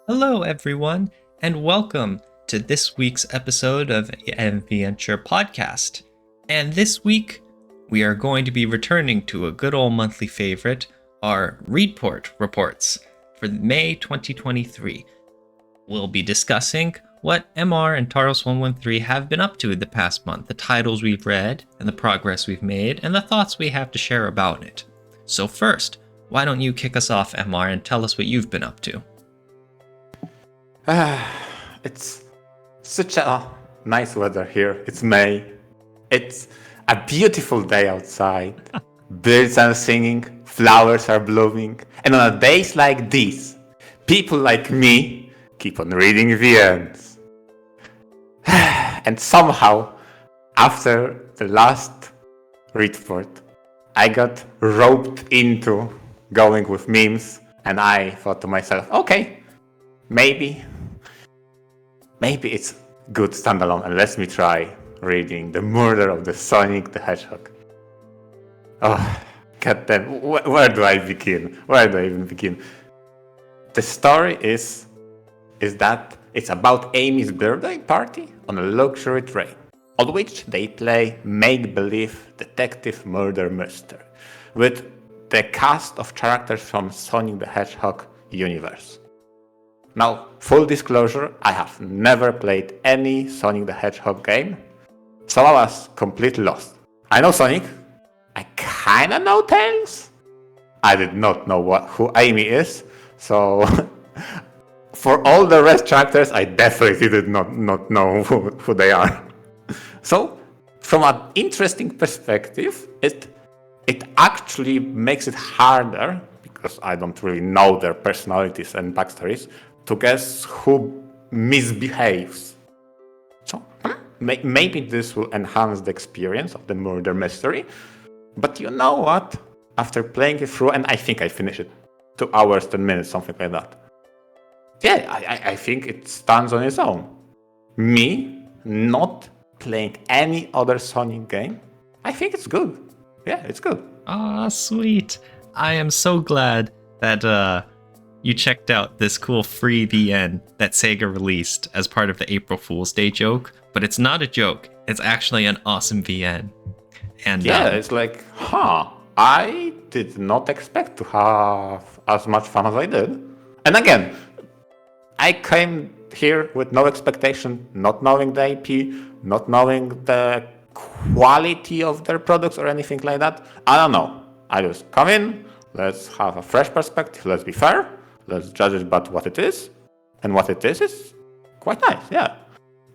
Hello, everyone, and welcome to this week's episode of VNture podcast. And this week, we are going to be returning to a good old monthly favorite, our Readport reports for May 2023. We'll be discussing what MR and Taros113 have been up to the past month, the titles we've read, and the progress we've made, and the thoughts we have to share about it. So first, why don't you kick us off, MR, and tell us what you've been up to? It's such a nice weather here. It's May. It's a beautiful day outside. Birds are singing, flowers are blooming. And on days like these, people like me keep on reading VNs. And somehow, after the last Readport, I got roped into going with memes. And I thought to myself, okay, maybe it's good standalone and let me try reading The Murder of the Sonic the Hedgehog. Oh, goddamn, where do I begin? Where do I even begin? The story is that it's about Amy's birthday party on a luxury train, on which they play make-believe detective murder mystery with the cast of characters from Sonic the Hedgehog universe. Now, full disclosure, I have never played any Sonic the Hedgehog game, so I was completely lost. I know Sonic, I kinda know Tails, I did not know who Amy is, so for all the rest characters, I definitely did not know who they are. So, from an interesting perspective, it actually makes it harder, because I don't really know their personalities and backstories, to guess who misbehaves. So maybe this will enhance the experience of the murder mystery. But you know what? After playing it through, and I think I finished it, 2 hours, 10 minutes, something like that. Yeah, I think it stands on its own. Me not playing any other Sonic game, I think it's good. Yeah, it's good. Ah, sweet. I am so glad that you checked out this cool free VN that Sega released as part of the April Fool's Day joke, but it's not a joke. It's actually an awesome VN. And yeah, it's like, I did not expect to have as much fun as I did. And again, I came here with no expectation, not knowing the IP, not knowing the quality of their products or anything like that. I don't know. I just come in, let's have a fresh perspective, let's be fair. Let's judge it by what it is. And what it is quite nice, yeah.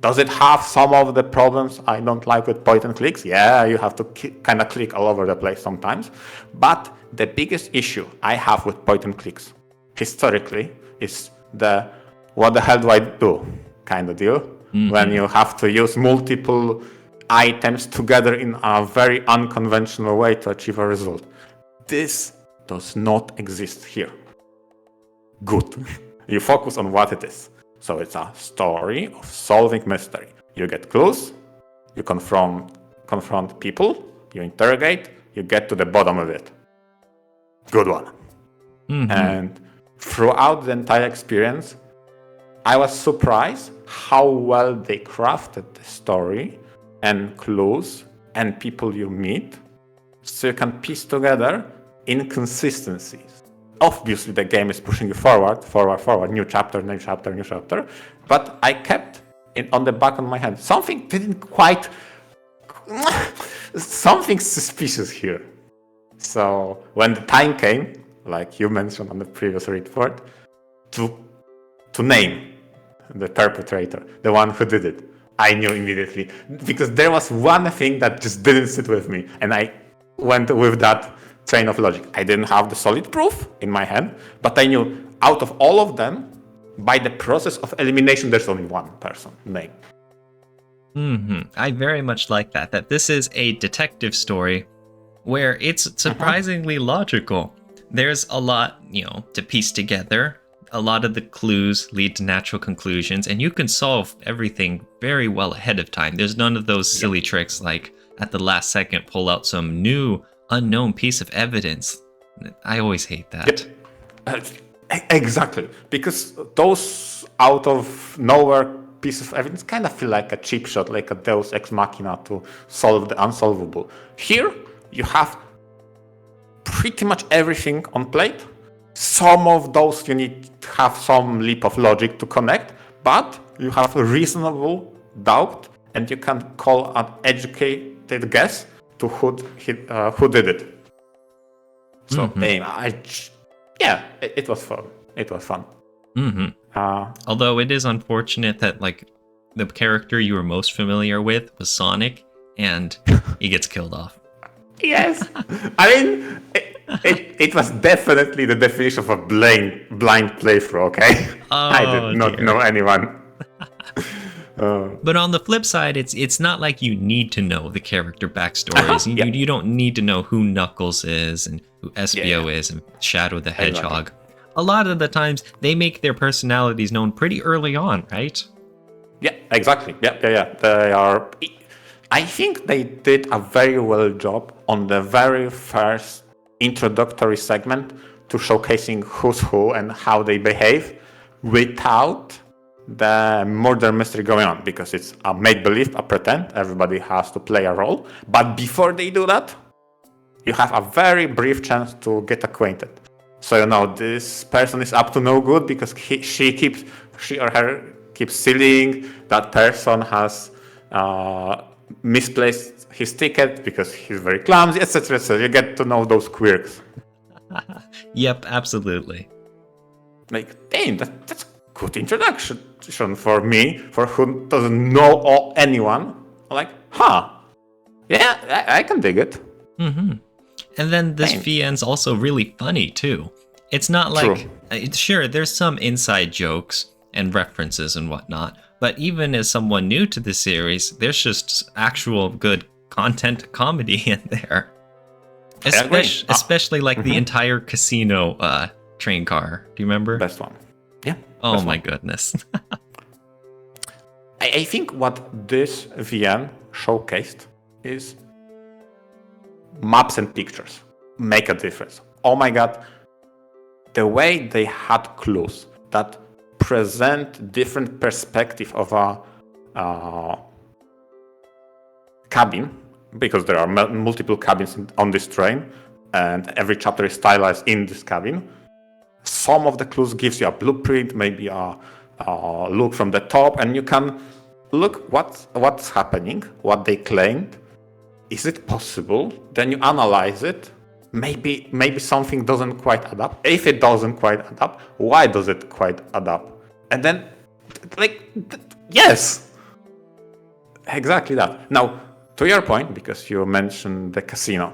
Does it have some of the problems I don't like with point and clicks? Yeah, you have to kind of click all over the place sometimes. But the biggest issue I have with point and clicks, historically, is the what the hell do I do kind of deal. Mm-hmm. When you have to use multiple items together in a very unconventional way to achieve a result. This does not exist here. Good. You focus on what it is. So it's a story of solving mystery. You get clues, you confront people, you interrogate, you get to the bottom of it. Good one. Mm-hmm. And throughout the entire experience, I was surprised how well they crafted the story and clues and people you meet, so you can piece together inconsistencies. Obviously, the game is pushing you forward, new chapter. But I kept it on the back of my head. Something didn't quite... Something suspicious here. So when the time came, like you mentioned on the previous report, to name the perpetrator, the one who did it, I knew immediately. Because there was one thing that just didn't sit with me. And I went with that train of logic. I didn't have the solid proof in my hand, but I knew out of all of them, by the process of elimination, there's only one person named. I very much like that this is a detective story where it's surprisingly logical. There's a lot, to piece together. A lot of the clues lead to natural conclusions, and you can solve everything very well ahead of time. There's none of those silly tricks like at the last second pull out some new unknown piece of evidence. I always hate that. Exactly, because those out of nowhere pieces of evidence kind of feel like a cheap shot, like a Deus Ex Machina to solve the unsolvable. Here, you have pretty much everything on plate. Some of those you need to have some leap of logic to connect, but you have a reasonable doubt, and you can call an educated guess to who did it. So, it was fun. It was fun. Although it is unfortunate that like the character you were most familiar with was Sonic, and he gets killed off. Yes, I mean it was definitely the definition of a blind playthrough. Okay, I did not know anyone. But on the flip side, it's not like you need to know the character backstories. You don't need to know who Knuckles is and who Espio is and Shadow the Hedgehog. Exactly. A lot of the times, they make their personalities known pretty early on, right? Yeah, exactly. Yeah. They are. I think they did a very well job on the very first introductory segment to showcasing who's who and how they behave without the murder mystery going on, because it's a make-believe, a pretend. Everybody has to play a role. But before they do that, you have a very brief chance to get acquainted. So this person is up to no good because she or her keeps stealing. That person has misplaced his ticket because he's very clumsy, etc. So you get to know those quirks. Yep, absolutely. Like, damn, that's a good introduction for me, for who doesn't know anyone. Like, yeah, I can dig it. Mm-hmm. And then this VN's also really funny, too. It's not like... Sure, there's some inside jokes and references and whatnot, but even as someone new to the series, there's just actual good content comedy in there. Especially like the entire casino train car. Do you remember? Best one. Yeah. Oh my goodness. I think what this VN showcased is maps and pictures make a difference. Oh my god, the way they had clues that present different perspective of a cabin, because there are multiple cabins on this train, and every chapter is stylized in this cabin. Some of the clues gives you a blueprint, maybe a look from the top, and you can look what's happening, what they claimed. Is it possible? Then you analyze it. Maybe something doesn't quite add up. If it doesn't quite add up, why does it quite add up? And then, yes, exactly that. Now, to your point, because you mentioned the casino,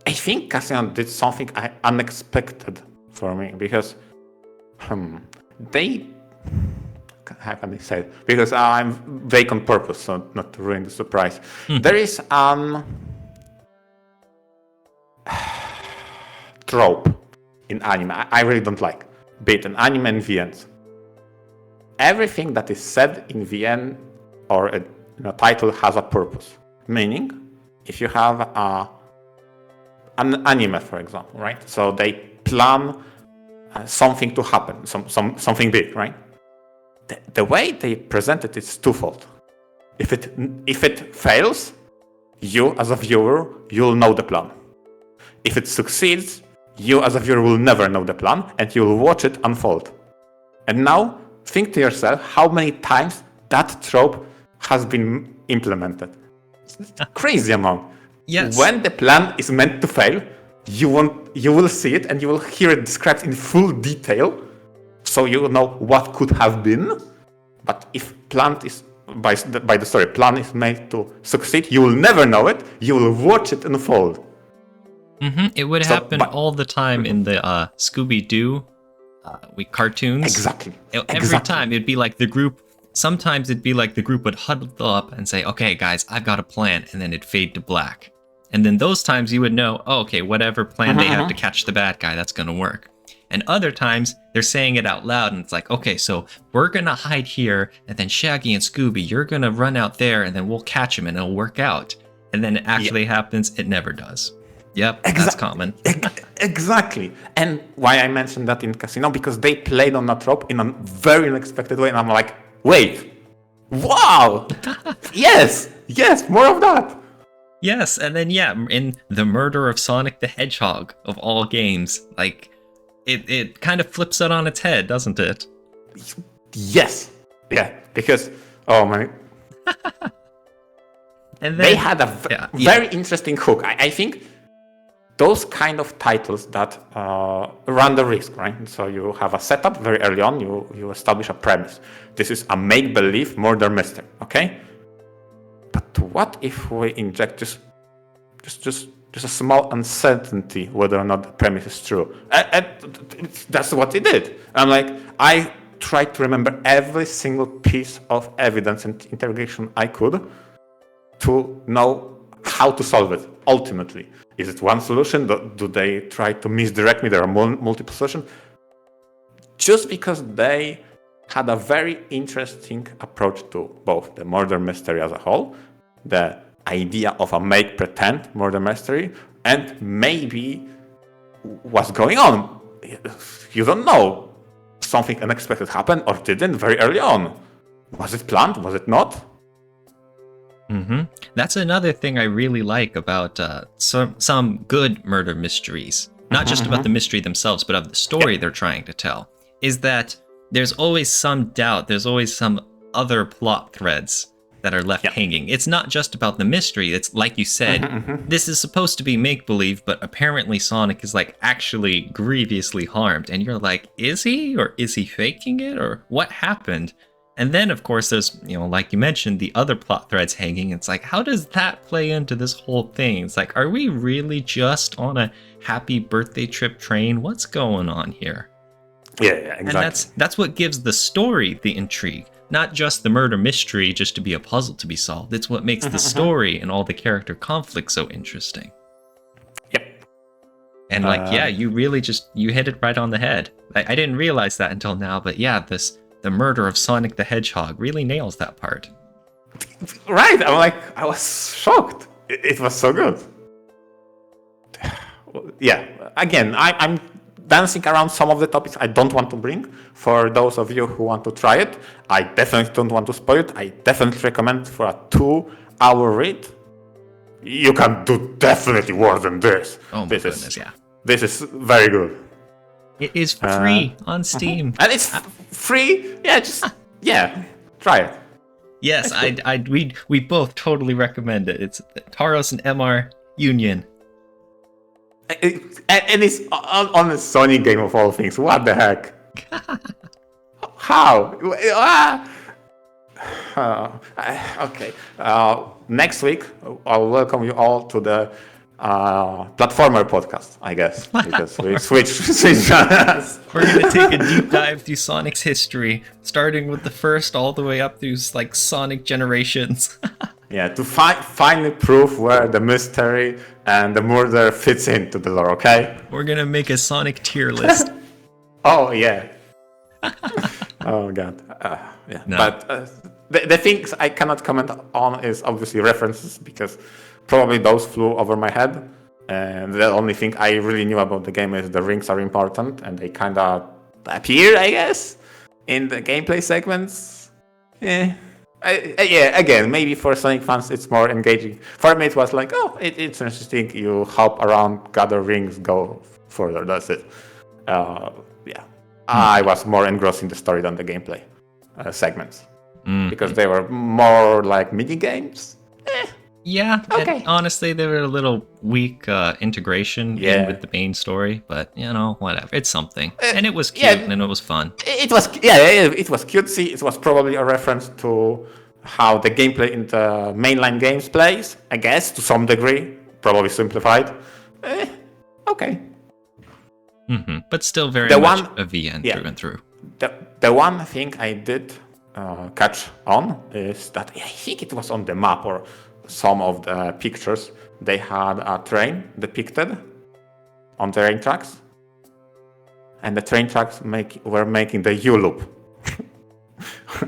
I think casino did something unexpected for me, because they, how can I say it? Because I'm vague on purpose, so not to ruin the surprise. There is trope in anime I really don't like, be it in anime and VNs. Everything that is said in VN or a title has a purpose. Meaning, if you have an anime, for example, right? So they plan something to happen, something big, right? The way they present it is twofold. If it fails, you as a viewer, you'll know the plan. If it succeeds, you as a viewer will never know the plan, and you'll watch it unfold. And now, think to yourself how many times that trope has been implemented. It's a crazy amount. Yes. When the plan is meant to fail, you will see it and you will hear it described in full detail, so you know what could have been. But if plan is by the story, plan is made to succeed, you will never know it. You will watch it unfold. It would happen all the time in the Scooby-Doo cartoons. Exactly. Every time it'd be like the group. Sometimes it'd be like the group would huddle up and say, "Okay, guys, I've got a plan," and then it'd fade to black. And then those times you would know, whatever plan they have to catch the bad guy, that's gonna work. And other times they're saying it out loud, and it's like, okay, so we're gonna hide here, and then Shaggy and Scooby, you're gonna run out there, and then we'll catch him, and it'll work out. And then it actually happens. It never does. Yep, that's common. Exactly. And why I mentioned that in Casino, because they played on that trope in a very unexpected way, and I'm like, wait, wow, yes, more of that. Yes, and then in the murder of Sonic the Hedgehog of all games, like it kind of flips it on its head, doesn't it? Yes. Yeah, because oh my. And then, they had a very interesting hook. I think those kind of titles that run the risk, right? So you have a setup very early on, you establish a premise. This is a make-believe murder mystery, okay? But what if we inject just a small uncertainty whether or not the premise is true? That's what they did. I'm like, I tried to remember every single piece of evidence and interrogation I could to know how to solve it, ultimately. Is it one solution? Do they try to misdirect me? There are multiple solutions. Just because they had a very interesting approach to both the murder mystery as a whole, the idea of a make-pretend murder mystery, and maybe what's going on. You don't know. Something unexpected happened or didn't very early on. Was it planned? Was it not? Mm-hmm. That's another thing I really like about some good murder mysteries. Not just about the mystery themselves, but of the story they're trying to tell. Is that there's always some doubt, there's always some other plot threads that are left hanging. It's not just about the mystery. It's like you said, this is supposed to be make-believe, but apparently Sonic is like actually grievously harmed. And you're like, is he? Or is he faking it? Or what happened? And then, of course, there's, like you mentioned, the other plot threads hanging. It's like, how does that play into this whole thing? It's like, are we really just on a happy birthday trip train? What's going on here? Yeah, exactly. And that's what gives the story the intrigue. Not just the murder mystery just to be a puzzle to be solved. It's what makes the story and all the character conflict so interesting. Yep. And you really you hit it right on the head. I didn't realize that until now, but the murder of Sonic the Hedgehog really nails that part. Right, I was shocked. It was so good. Yeah, again, I'm dancing around some of the topics I don't want to bring. For those of you who want to try it, I definitely don't want to spoil it. I definitely recommend for a 2-hour read. You can do definitely more than this. Oh my goodness, yeah. This is very good. It is free on Steam. And it's free. Yeah, try it. Yes, we both totally recommend it. It's Taros and MR Union. And it's on a Sony game of all things. What the heck? How? Okay. Next week, I'll welcome you all to the platformer podcast, I guess, because we switch. We're gonna take a deep dive through Sonic's history, starting with the first all the way up through like Sonic Generations. Yeah, to finally prove where the mystery and the murder fits into the lore. Okay. We're gonna make a Sonic tier list. Oh yeah. Oh god. Yeah. No. But the things I cannot comment on is obviously references, because probably those flew over my head. And the only thing I really knew about the game is the rings are important, and they kind of appear, I guess, in the gameplay segments. Again, maybe for Sonic fans it's more engaging. For me it was like, it's interesting, you hop around, gather rings, go further, that's it. I was more engrossed in the story than the gameplay segments. Because they were more like mini-games. Yeah, okay. Honestly, they were a little weak integration in with the main story, but whatever. It's something, and it was cute, and it was fun. It was cutesy. It was probably a reference to how the gameplay in the mainline games plays, I guess, to some degree, probably simplified. Okay. But still very much a VN through and through. The one thing I did catch on is that I think it was on the map or some of the pictures, they had a train depicted on the train tracks, and the train tracks were making the U-loop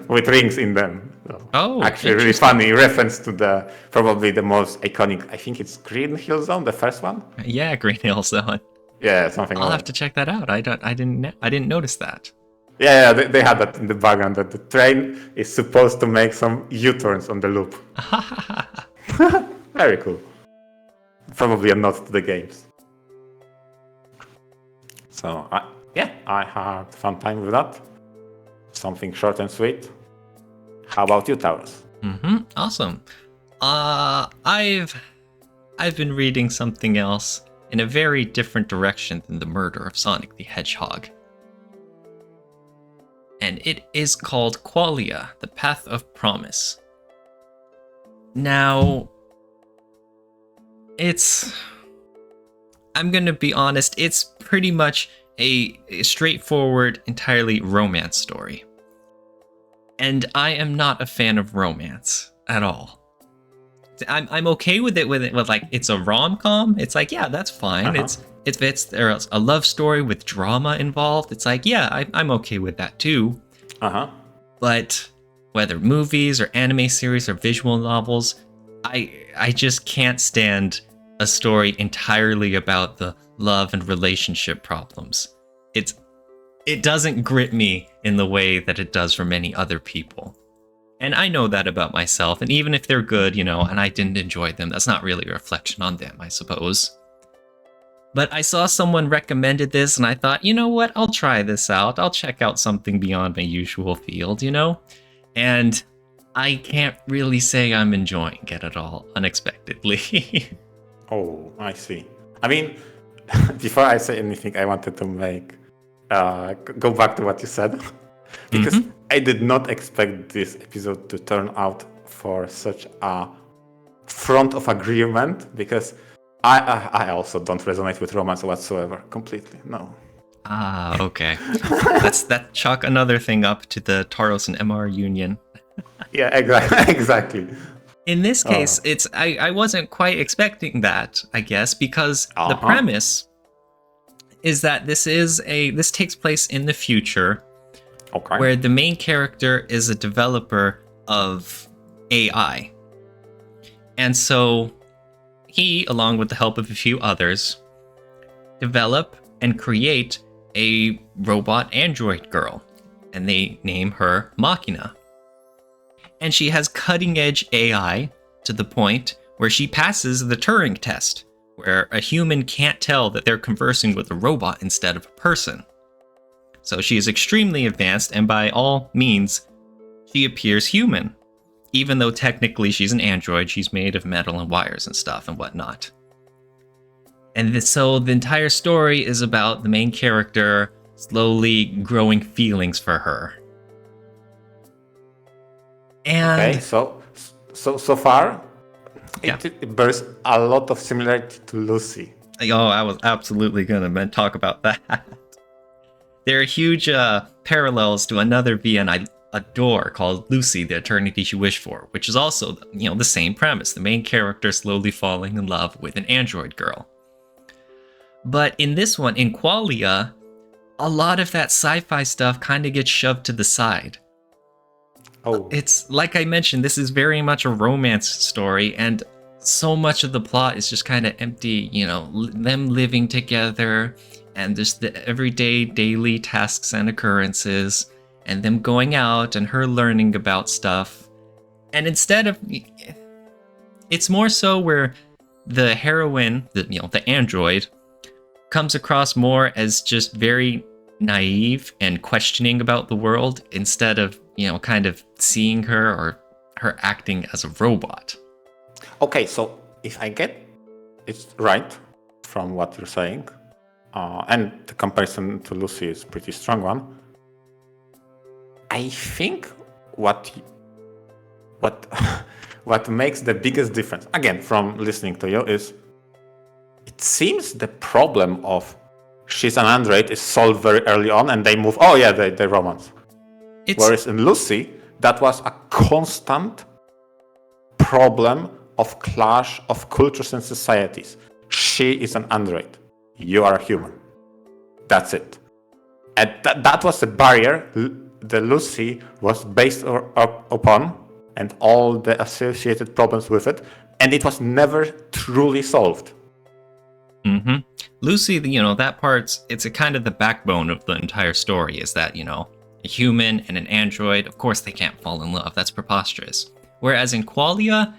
with rings in them. Oh, actually, really funny reference to the probably the most iconic. I think it's Green Hill Zone, the first one. Yeah, Green Hill Zone. Yeah, something. I'll like have to check that out. I didn't notice that. Yeah, they had that in the background that the train is supposed to make some U-turns on the loop. Very cool. Probably a nod to the games. So, I had fun time with that. Something short and sweet. How about you, Taurus? Awesome. I've been reading something else in a very different direction than the murder of Sonic the Hedgehog. And it is called Qualia, The Path of Promise. Now, I'm gonna be honest, it's pretty much a straightforward, entirely romance story. And I am not a fan of romance at all. I'm okay with it with like it's a rom-com. It's like, yeah, that's fine. It's there's a love story with drama involved. It's like, yeah, I'm okay with that too. But whether movies or anime series or visual novels, I just can't stand a story entirely about the love and relationship problems. It doesn't grip me in the way that it does for many other people. And I know that about myself, and even if they're good, and I didn't enjoy them, that's not really a reflection on them, I suppose. But I saw someone recommended this, and I thought, you know what, I'll try this out. I'll check out something beyond my usual field, And I can't really say I'm enjoying it at all, unexpectedly. Oh, I see. I mean, before I say anything, I wanted to go back to what you said. Because I did not expect this episode to turn out for such a front of agreement, because I also don't resonate with romance whatsoever. Completely, no. Ah, okay. That chalk another thing up to the Taros and MR union. Yeah, exactly. In this case, I wasn't quite expecting that, I guess, because the premise is that this takes place in the future, where the main character is a developer of AI. And so he, along with the help of a few others, develop and create a robot android girl, and they name her Machina. And she has cutting-edge AI to the point where she passes the Turing test, where a human can't tell that they're conversing with a robot instead of a person. So she is extremely advanced, and by all means, she appears human. Even though technically she's an android, she's made of metal and wires and stuff and whatnot. And so the entire story is about the main character slowly growing feelings for her. And so far, it bears a lot of similarity to Lucy. Oh, I was absolutely gonna talk about that. There are huge parallels to another VN I adore called Lucy, the Eternity She Wished For, which is also, the same premise, the main character slowly falling in love with an android girl. But in this one, in Qualia, a lot of that sci-fi stuff kind of gets shoved to the side. Oh. It's, like I mentioned, this is very much a romance story, and so much of the plot is just kind of empty, them living together, and just the everyday daily tasks and occurrences, and them going out and her learning about stuff. And instead of, it's more so where the heroine, the android, comes across more as just very naive and questioning about the world, instead of, kind of seeing her or her acting as a robot. Okay, so if I get it right from what you're saying, and the comparison to Lucy is a pretty strong one, I think what makes the biggest difference, again, from listening to you, is it seems the problem of she's an android is solved very early on, and they move, they romance. Whereas in Lucy, that was a constant problem of clash of cultures and societies. She is an android. You are a human. That's it. And that was the barrier the Lucy was based upon, and all the associated problems with it, and it was never truly solved. Mm-hmm. Lucy, that part's, it's a kind of the backbone of the entire story, is that, a human and an android, of course they can't fall in love. That's preposterous. Whereas in Qualia,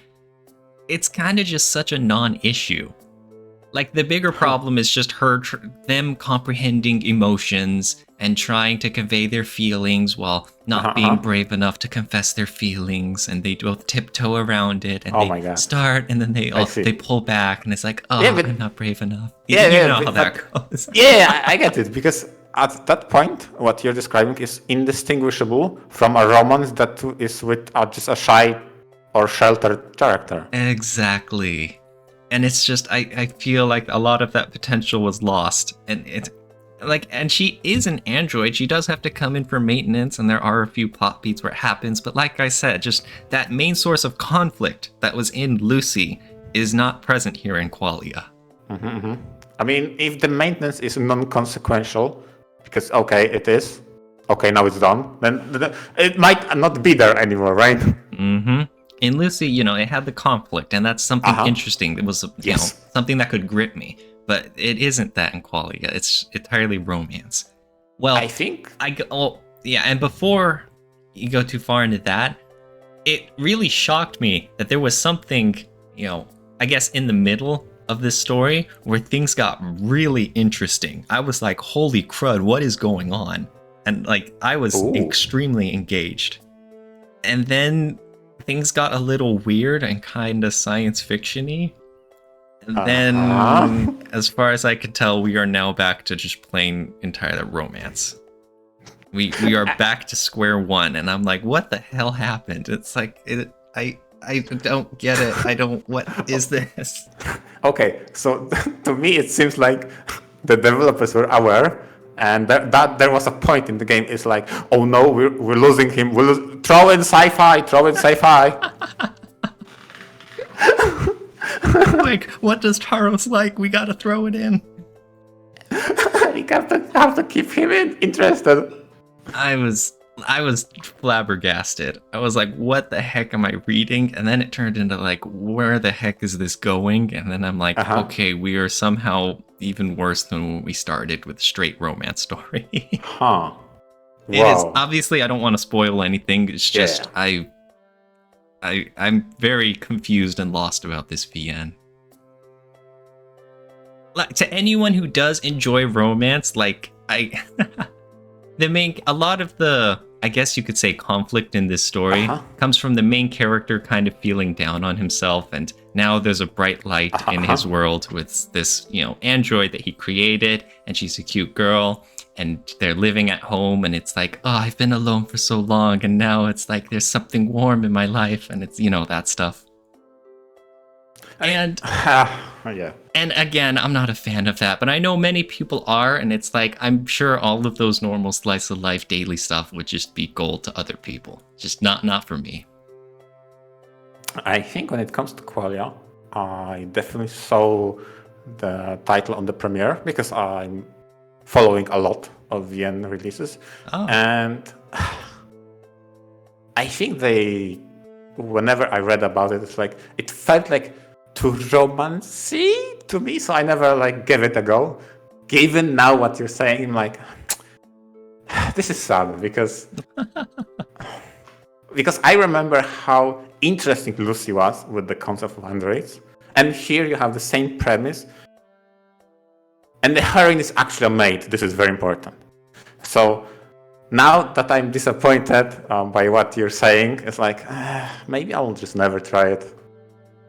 it's kind of just such a non-issue. Like, the bigger problem is just them comprehending emotions and trying to convey their feelings while not being brave enough to confess their feelings, and they both tiptoe around it, and they start, and then they pull back, and it's like, I'm not brave enough. You know how that goes. Yeah, I get it, because at that point, what you're describing is indistinguishable from a romance that is with just a shy or sheltered character. Exactly. And it's just, I feel like a lot of that potential was lost. And she is an android. She does have to come in for maintenance, and there are a few plot beats where it happens. But like I said, just that main source of conflict that was in Lucy is not present here in Qualia. I mean, if the maintenance is non-consequential, because, it is, now it's done, then it might not be there anymore, right? Mm-hmm. In Lucy, it had the conflict, and that's something interesting. It was, something that could grip me. But it isn't that in Qualia. It's entirely romance. Well, I think... and before you go too far into that, it really shocked me that there was something, I guess in the middle of this story where things got really interesting. I was like, holy crud, what is going on? And I was extremely engaged. And then things got a little weird and kind of science fiction-y. And then, as far as I could tell, we are now back to just plain entire romance. We are back to square one, and I'm like, what the hell happened? It's like, I don't get it. What is this? Okay, so to me it seems like the developers were aware, and that there was a point in the game. It's like, oh no, we're losing him. Throw in sci-fi. Like, what does Taros like? We gotta throw it in. We have to keep him interested. I was flabbergasted. I was like, what the heck am I reading? And then it turned into like, where the heck is this going? And then I'm like, okay, we are somehow even worse than when we started with straight romance story. Wow. It is, obviously, I don't want to spoil anything. It's just, I'm very confused and lost about this VN. Like, to anyone who does enjoy romance, a lot of the, I guess you could say, conflict in this story comes from the main character kind of feeling down on himself, and now there's a bright light in his world with this, android that he created, and she's a cute girl, and they're living at home, and it's like, oh, I've been alone for so long, and now it's like there's something warm in my life, and it's, that stuff. And and again, I'm not a fan of that, but I know many people are, and it's like, I'm sure all of those normal slice of life daily stuff would just be gold to other people. Just not for me. I think when it comes to Qualia, I definitely saw the title on the premiere because I'm following a lot of VN releases. And I think whenever I read about it, it's like, it felt like too romancy to me, so I never gave it a go. Given now what you're saying, I'm like, this is sad because I remember how interesting Lucy was with the concept of androids, and here you have the same premise, and the heroine is actually a maid. This is very important. So now that I'm disappointed by what you're saying, it's like, maybe I'll just never try it.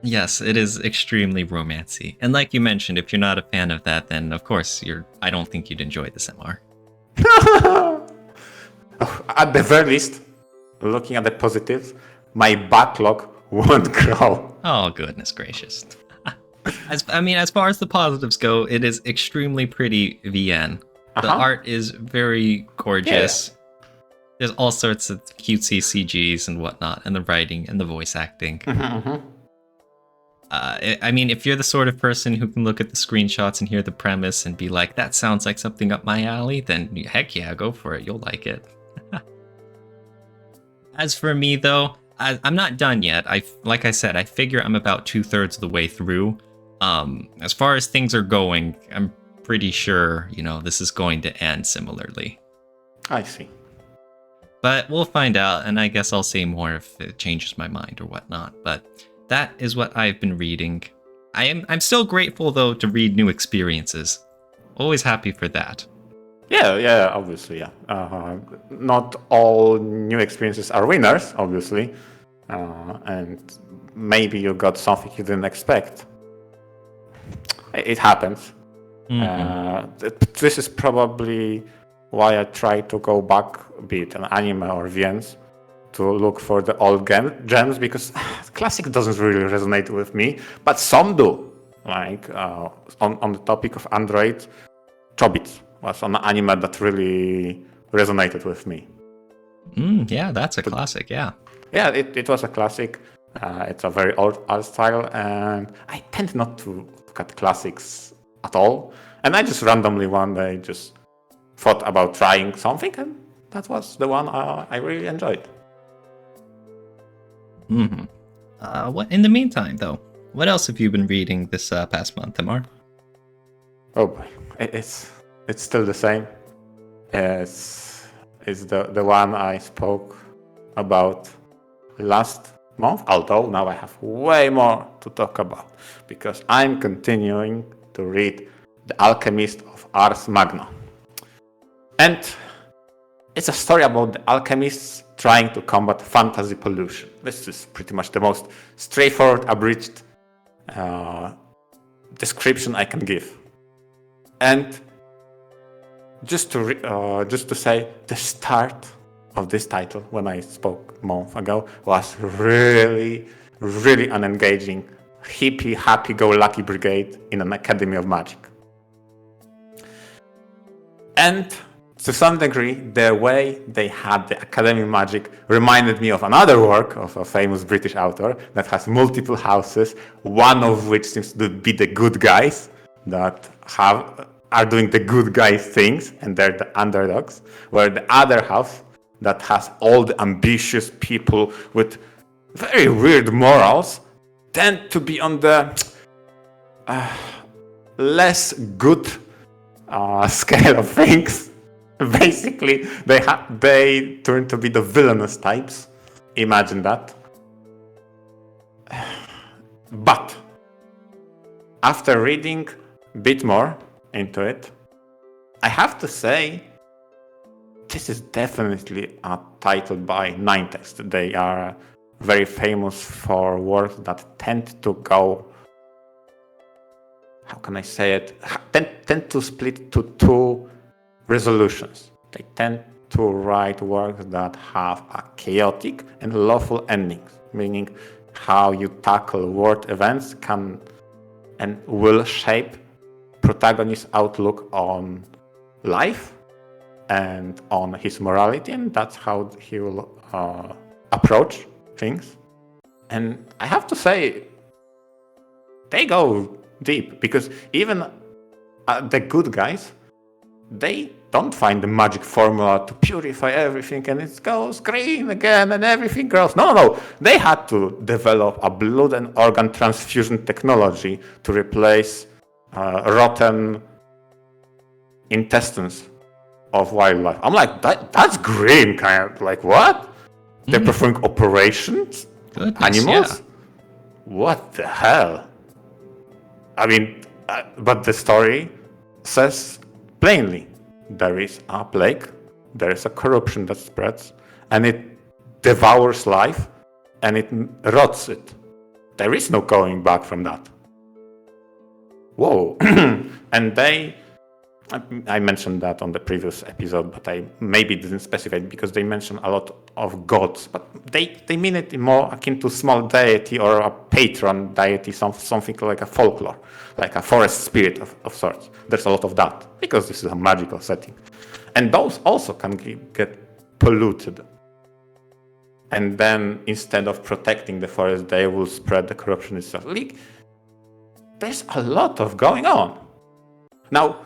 Yes, it is extremely romancy. And like you mentioned, if you're not a fan of that, then of course I don't think you'd enjoy this MR. At the very least, looking at the positives, my backlog won't grow. Oh, goodness gracious. As far as the positives go, it is extremely pretty VN. The art is very gorgeous. Yeah. There's all sorts of cutesy CGs and whatnot, and the writing and the voice acting. If you're the sort of person who can look at the screenshots and hear the premise and be like, that sounds like something up my alley, then heck yeah, go for it. You'll like it. As for me, though, I'm not done yet. Like I said, I figure I'm about 2/3 of the way through. As far as things are going, I'm pretty sure, this is going to end similarly. I see. But we'll find out, and I guess I'll say more if it changes my mind or whatnot. But that is what I've been reading. I'm still grateful, though, to read new experiences. Always happy for that. Yeah, obviously, yeah. Not all new experiences are winners, obviously. And maybe you got something you didn't expect. It happens. This is probably why I try to go back a bit on anime or VNs to look for the old gems, because classic doesn't really resonate with me, but some do. Like on the topic of Android, Chobits was an anime that really resonated with me. Yeah, that's a classic, yeah. Yeah, it was a classic. It's a very old art style, and I tend not to look at classics at all. And I just randomly one day just thought about trying something, and that was the one I really enjoyed. What in the meantime, though? What else have you been reading this past month, Amar? Oh boy, it's still the same. It's the one I spoke about last month, although now I have way more to talk about, because I'm continuing to read The Alchemist of Ars Magna. And it's a story about the alchemists trying to combat fantasy pollution. This is pretty much the most straightforward, abridged description I can give. And just to say, the start of this title, when I spoke a month ago, was really, really unengaging, hippie, happy-go-lucky brigade in an Academy of Magic. And to some degree, the way they had the Academy of Magic reminded me of another work of a famous British author that has multiple houses, one of which seems to be the good guys that are doing the good guys things, and they're the underdogs, where the other house that has all the ambitious people with very weird morals tend to be on the less good scale of things. Basically, they turn to be the villainous types. Imagine that. But after reading a bit more into it, I have to say this is definitely a title by Ninetext. They are very famous for works that tend to go, how can I say it, tend to split to two resolutions. They tend to write works that have a chaotic and lawful endings, meaning how you tackle world events can and will shape protagonist's outlook on life and on his morality, and that's how he will approach things. And I have to say, they go deep, because even the good guys, they don't find the magic formula to purify everything and it goes green again and everything grows. No. They had to develop a blood and organ transfusion technology to replace rotten intestines of wildlife. I'm like, that's grim, kind of like, what? They're performing operations? Goodness, animals? yeah. What the hell? I mean, but the story says plainly, there is a plague, there is a corruption that spreads, and it devours life, and it rots it. There is no going back from that. Whoa. And I mentioned that on the previous episode, but I maybe didn't specify because they mention a lot of gods, but they mean it more akin to small deity or a patron deity, something like a folklore, like a forest spirit of sorts. There's a lot of that because this is a magical setting. And those also can get polluted. And then instead of protecting the forest, they will spread the corruption itself. There's a lot of going on. Now,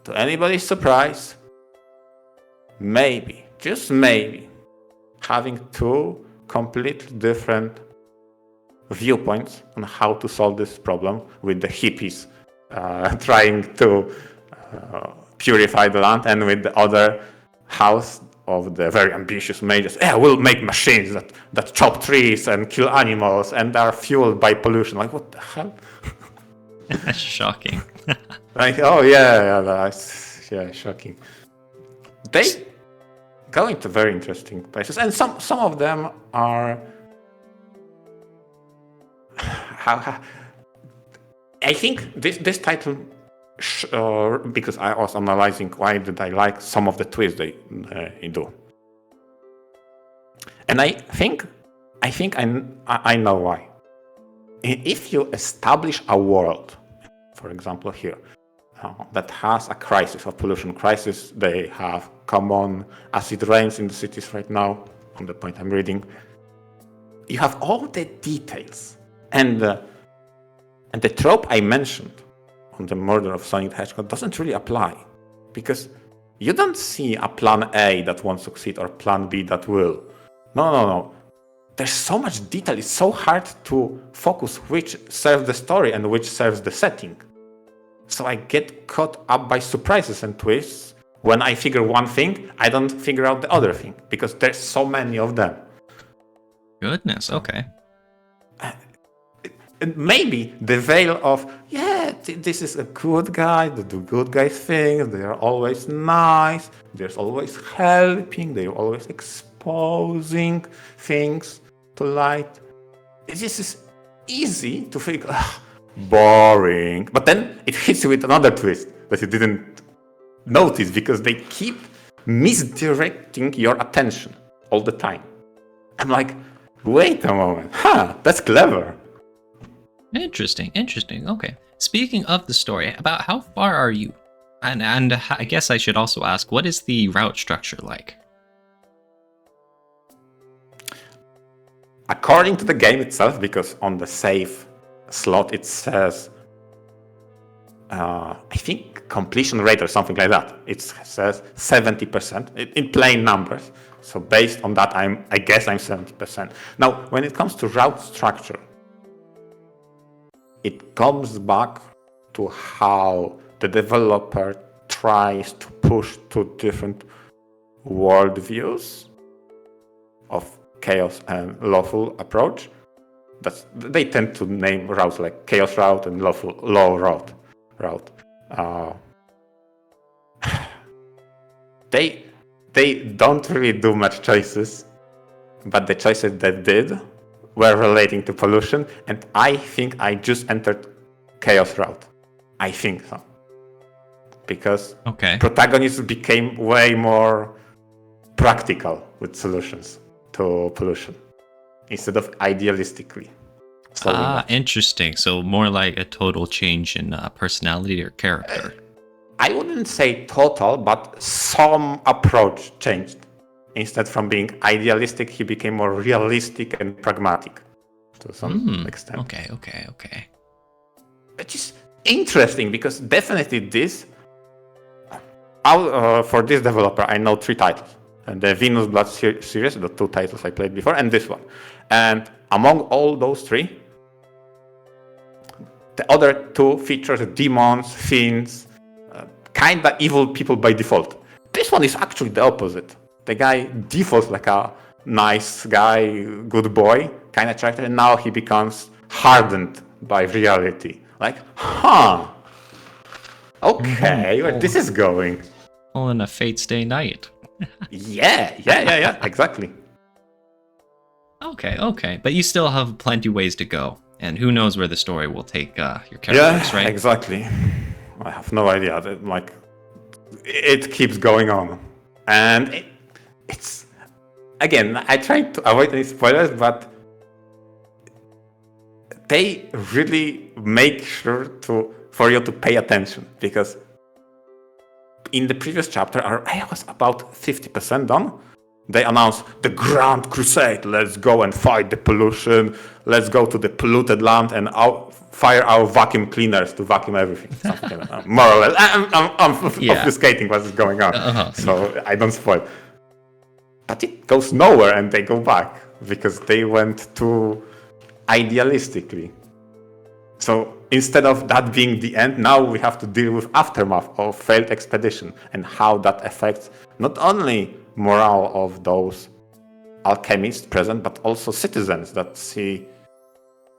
to anybody's surprise, maybe, just maybe, having two completely different viewpoints on how to solve this problem, with the hippies trying to purify the land, and with the other house of the very ambitious mages. Yeah, we'll make machines that chop trees and kill animals and are fueled by pollution. Like, what the hell? That's shocking. Like, oh yeah, that's shocking. They go into very interesting places, and some of them are. I think this title, because I was analyzing why did I like some of the twists they do, and I think I know why. If you establish a world, for example here, that has a crisis, a pollution crisis, they have common acid rains in the cities right now, on the point I'm reading, you have all the details, and the trope I mentioned on the murder of Sonic the Hedgehog doesn't really apply, because you don't see a plan A that won't succeed or plan B that will. No. There's so much detail, it's so hard to focus which serves the story and which serves the setting. So I get caught up by surprises and twists. When I figure one thing, I don't figure out the other thing, because there's so many of them. Goodness, okay. Maybe the veil of, this is a good guy, they do good guy things, they are always nice, there's always helping, they're always exposing things to light. This is easy to think, boring. But then it hits you with another twist that you didn't notice, because they keep misdirecting your attention all the time. I'm like, wait a moment, that's clever. Interesting. Okay. Speaking of the story, about how far are you? And I guess I should also ask, what is the route structure like? According to the game itself, because on the save slot it says, I think completion rate or something like that. It says 70% in plain numbers. So based on that, I guess I'm 70%. Now, when it comes to route structure, it comes back to how the developer tries to push two different worldviews of chaos and lawful approach. They tend to name routes like chaos route and law route. They don't really do much choices, but the choices they did were relating to pollution, and I think I just entered chaos route. I think so. Because protagonists became way more practical with solutions to pollution instead of idealistically. Interesting. So more like a total change in personality or character. I wouldn't say total, but some approach changed. Instead from being idealistic, he became more realistic and pragmatic to some extent. Okay. Which is interesting, because definitely this, for this developer, I know 3 titles. And the Venus Blood series, the 2 titles I played before, and this one. And among all those 3, the other 2 features demons, fiends, kinda evil people by default. This one is actually the opposite. The guy defaults like a nice guy, good boy kind of character, and now he becomes hardened by reality. Like, okay, where this is going. All in a Fate's Day night. Yeah, exactly. Okay. But you still have plenty ways to go. And who knows where the story will take your characters, right? Exactly. I have no idea. It keeps going on. And it's... Again, I try to avoid any spoilers, but they really make sure for you to pay attention, because in the previous chapter, I was about 50% done. They announced the Grand Crusade. Let's go and fight the pollution. Let's go to the polluted land and fire our vacuum cleaners to vacuum everything. Something like that. More or less. I'm obfuscating what is going on, so I don't spoil. But it goes nowhere, and they go back because they went too idealistically. So instead of that being the end, now we have to deal with aftermath of failed expedition and how that affects not only morale of those alchemists present, but also citizens that see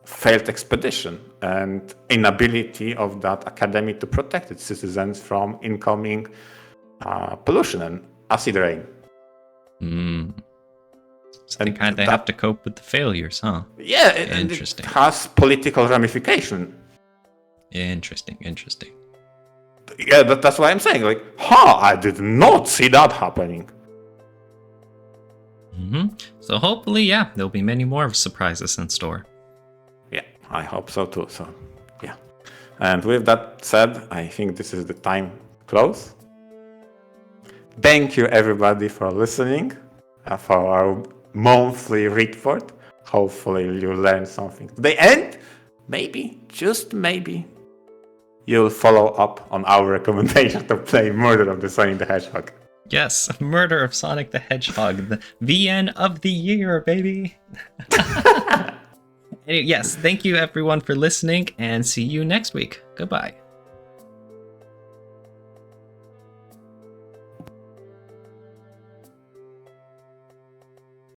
failed expedition and inability of that academy to protect its citizens from incoming pollution and acid rain. So they kind of have to cope with the failures, huh? Yeah, interesting. It has political ramification. Interesting. Yeah, that's why I'm saying, like, I did not see that happening. So hopefully, yeah, there'll be many more surprises in store. Yeah, I hope so too. So, yeah. And with that said, I think this is the time to close. Thank you, everybody, for listening for our monthly Readport. Hopefully, you learned something today. And maybe, just maybe, you'll follow up on our recommendation to play Murder of the Sonic the Hedgehog. Yes, Murder of Sonic the Hedgehog, the VN of the year, baby. Yes, thank you everyone for listening, and see you next week. Goodbye.